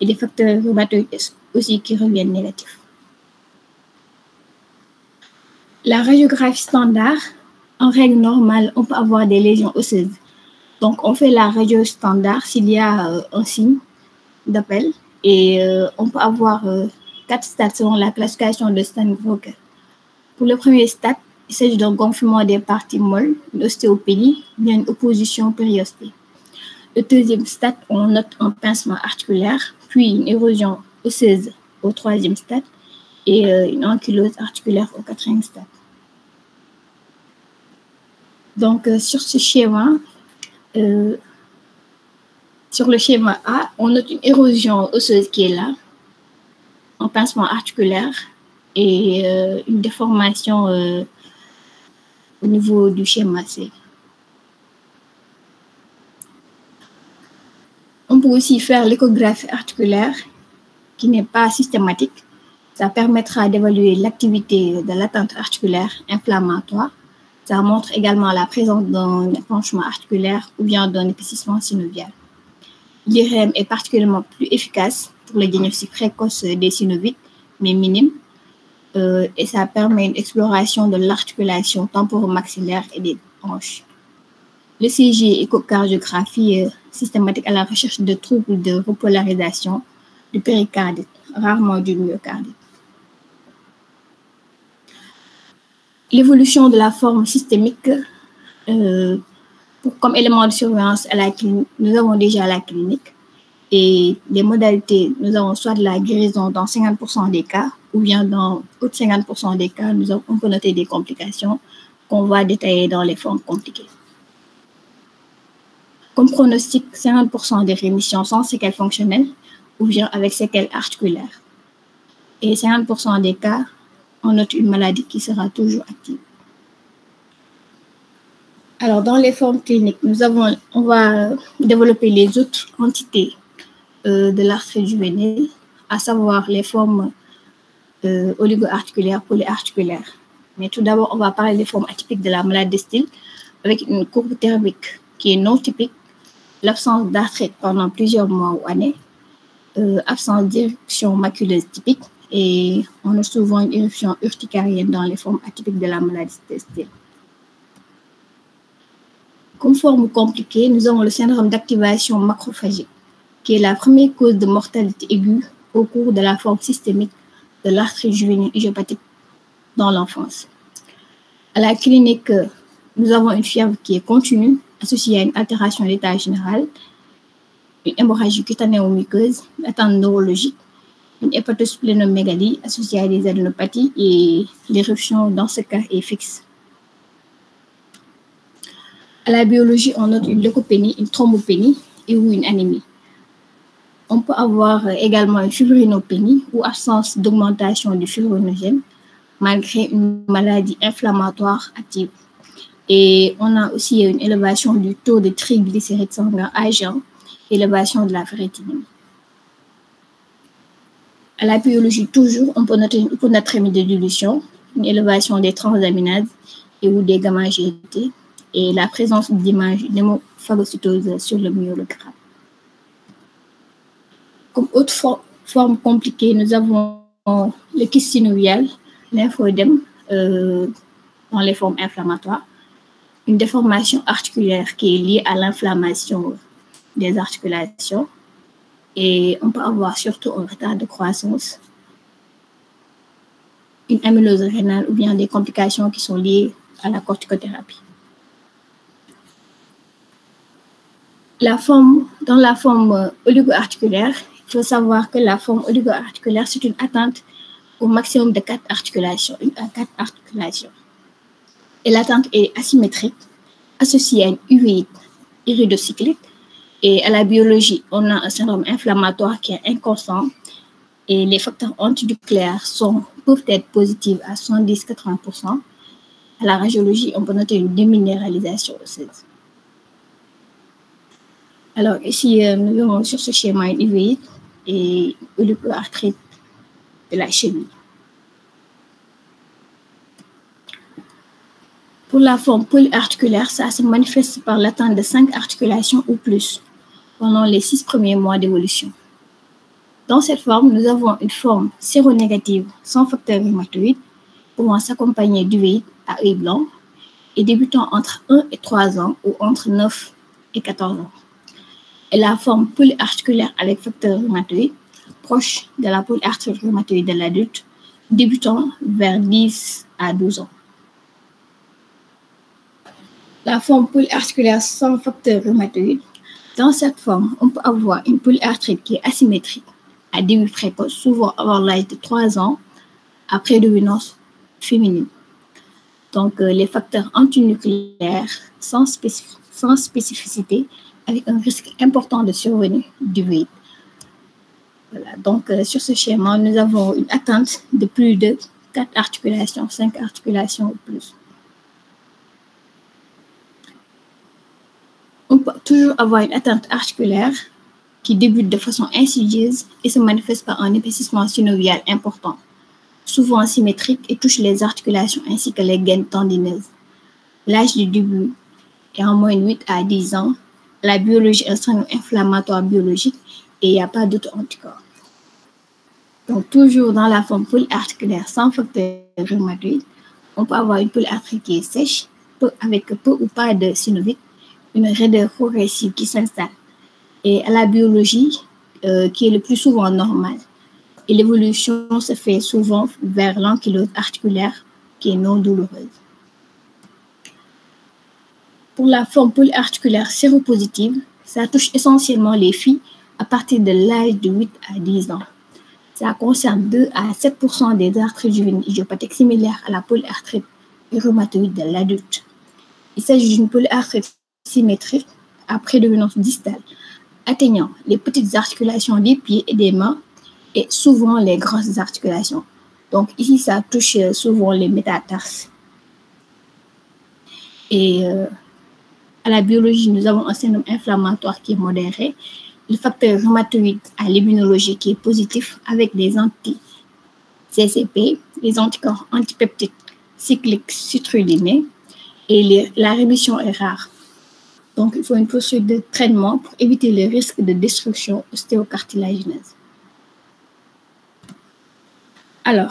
et des facteurs rhumatoïdes aussi qui reviennent négatifs. La radiographie standard, en règle normale, on peut avoir des lésions osseuses. Donc, on fait la radio standard s'il y a un signe d'appel et on peut avoir 4 stades selon la classification de Steinbroker. Pour le premier stade, il s'agit d'un gonflement des parties molles, une ostéopénie, bien une opposition périostée. Le deuxième stade, on note un pincement articulaire, puis une érosion osseuse au troisième stade et une ankylose articulaire au quatrième stade. Donc, sur ce schéma, sur le schéma A, on note une érosion osseuse qui est là, un pincement articulaire et une déformation au niveau du schéma C. On peut aussi faire l'échographie articulaire qui n'est pas systématique. Ça permettra d'évaluer l'activité de l'attente articulaire inflammatoire. Ça montre également la présence d'un épanchement articulaire ou bien d'un épaississement synovial. L'IRM est particulièrement plus efficace pour le diagnostic précoce des synovites, mais minime, et ça permet une exploration de l'articulation temporo-maxillaire et des hanches. Le CG échocardiographie systématique à la recherche de troubles de repolarisation du péricardite, rarement du myocardite. L'évolution de la forme systémique, comme élément de surveillance à la clinique, nous avons déjà la clinique et les modalités, nous avons soit de la guérison dans 50% des cas ou bien dans autres 50% des cas, on peut noter des complications qu'on va détailler dans les formes compliquées. Comme pronostic, 50% des rémissions sans séquelles fonctionnelles ou bien avec séquelles articulaires. Et 50% des cas, on note une maladie qui sera toujours active. Alors, dans les formes cliniques, on va développer les autres entités de l'arthrite juvénile, à savoir les formes oligo-articulaires, polyarticulaires. Mais tout d'abord, on va parler des formes atypiques de la maladie de Still avec une courbe thermique qui est non typique, l'absence d'arthrite pendant plusieurs mois ou années, absence d'éruption maculeuse typique et on a souvent une éruption urticarienne dans les formes atypiques de la maladie de Still. Comme forme compliquée, nous avons le syndrome d'activation macrophagique, qui est la première cause de mortalité aiguë au cours de la forme systémique de l'arthrite juvénile idiopathique dans l'enfance. À la clinique, nous avons une fièvre qui est continue, associée à une altération de l'état général, une hémorragie cutanée ou muqueuse, une atteinte neurologique, une hépatosplénomégalie associée à des adénopathies et l'éruption dans ce cas est fixe. À la biologie, on note une leucopénie, une thrombopénie et ou une anémie. On peut avoir également une fibrinopénie ou absence d'augmentation du fibrinogène malgré une maladie inflammatoire active. Et on a aussi une élévation du taux de triglycérides sanguins à jeun, élévation de la ferritinine. À la biologie, toujours, on peut noter une hyponatrémie de dilution, une élévation des transaminases et ou des gamma-GT et la présence d'images d'hémophagocytose sur le myelogramme. Comme autre forme compliquée, nous avons le kyste synovial, lymphoïdème dans les formes inflammatoires, une déformation articulaire qui est liée à l'inflammation des articulations et on peut avoir surtout un retard de croissance, une amylose rénale ou bien des complications qui sont liées à la corticothérapie. Dans la forme oligo-articulaire, il faut savoir que la forme oligo-articulaire, c'est une atteinte au maximum de 4 articulations, une à 4 articulations. Et l'atteinte est asymétrique, associée à une uvéite iridocyclique. Et à la biologie, on a un syndrome inflammatoire qui est inconstant et les facteurs antinucléaires peuvent être positifs à 70-80%. À la radiologie, on peut noter une déminéralisation osseuse. Alors ici, nous avons sur ce schéma une uvéite et une oligoarthrite de la cheville. Pour la forme polyarticulaire, ça se manifeste par l'atteinte de 5 articulations ou plus pendant les 6 premiers mois d'évolution. Dans cette forme, nous avons une forme séronégative sans facteur rhumatoïde, pouvant s'accompagner d'uveites à œil blanc et débutant entre 1 et 3 ans ou entre 9 et 14 ans. Et la forme polyarticulaire avec facteur rhumatoïde, proche de la polyarthrite rhumatoïde de l'adulte, débutant vers 10 à 12 ans. La forme polyarticulaire sans facteur rhumatoïde, dans cette forme, on peut avoir une polyarthrite qui est asymétrique à début précoce, souvent avant l'âge de 3 ans, à prédominance féminine. Donc, les facteurs antinucléaires sans spécificité, avec un risque important de survenue d'uveites. Voilà, donc sur ce schéma, nous avons une atteinte de plus de 4 articulations, 5 articulations ou plus. On peut toujours avoir une atteinte articulaire qui débute de façon insidieuse et se manifeste par un épaississement synovial important, souvent symétrique et touche les articulations ainsi que les gaines tendineuses. L'âge du début est en moyenne 8 à 10 ans. La biologie est un syndrome inflammatoire biologique et il n'y a pas d'auto-anticorps. Donc, toujours dans la forme polyarticulaire sans facteur rhumatoïde, on peut avoir une polyarthrite qui est sèche, avec peu ou pas de synovite, une raideur progressive qui s'installe, et à la biologie qui est le plus souvent normale. Et l'évolution se fait souvent vers l'ankylose articulaire qui est non douloureuse. Pour la forme polyarticulaire séropositive, ça touche essentiellement les filles à partir de l'âge de 8 à 10 ans. Ça concerne 2 à 7% des arthrites juvéniles idiopathiques similaires à la polyarthrite rhumatoïde de l'adulte. Il s'agit d'une polyarthrite symétrique à prédominance distale, atteignant les petites articulations des pieds et des mains et souvent les grosses articulations. Donc ici, ça touche souvent les métatarses. Et à la biologie, nous avons un syndrome inflammatoire qui est modéré, le facteur rhumatoïde à l'immunologie qui est positif avec des anti-CCP, les anticorps antipeptides cycliques citrulinés, et la rémission est rare. Donc, il faut une procédure de traitement pour éviter le risque de destruction ostéocartilagineuse. Alors,